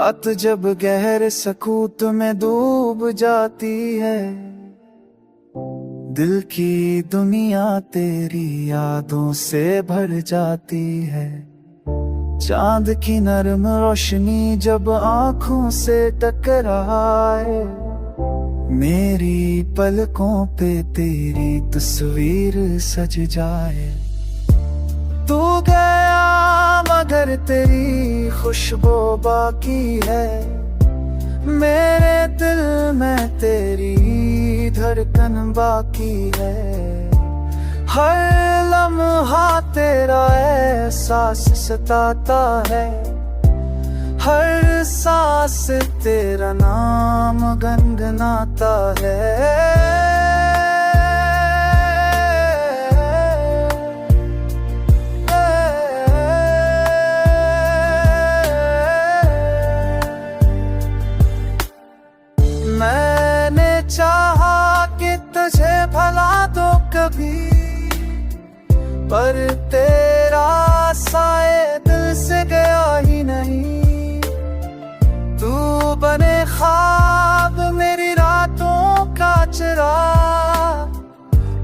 रात जब गहरे सकूत में डूब जाती है, दिल की दुनिया तेरी यादों से भर जाती है। चांद की नरम रोशनी जब आंखों से टकराए, मेरी पलकों पे तेरी तस्वीर सज जाए। तू गया मगर तेरी खुशबू बाकी है, मेरे दिल में तेरी धड़कन बाकी है। हर लम्हा तेरा एहसास सताता है, हर सांस तेरा नाम गुनगुनाता है। मैंने चाहा कि तुझे भला दो कभी, पर तेरा साए दिल से गया ही नहीं। तू बने ख्वाब मेरी रातों का चिराग,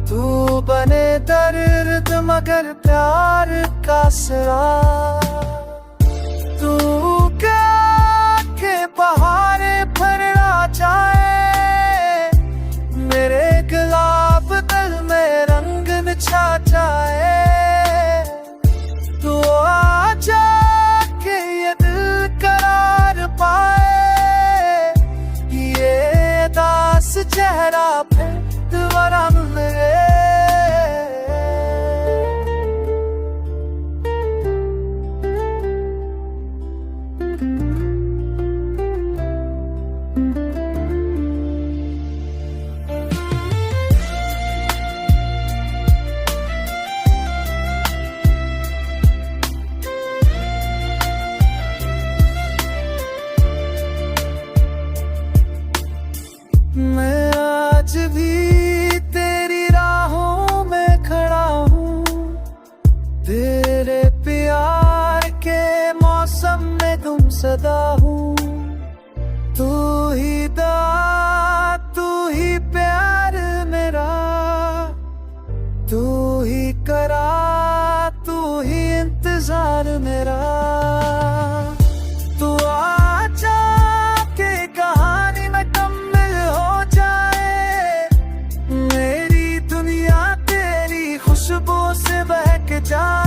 तू बने दर्द मगर प्यार का सिराग। तू क्या के बहारे पर आ जाए, मेरे गुलाब दिल में रंग छा जाए। तू आ जा के ये दिल करार पाए, ये दास चेहरा पे दोबारा मिले। मैं आज भी तेरी राहों में खड़ा हूँ, तेरे प्यार के मौसम में गुम सदा हूँ। तू ही दवा, तू ही प्यार मेरा, तू ही करा, तू ही इंतजार मेरा। तू आ जा के कहानी में कम्मिल हो जाए, मेरी दुनिया तेरी खुशबू से बहक जाए।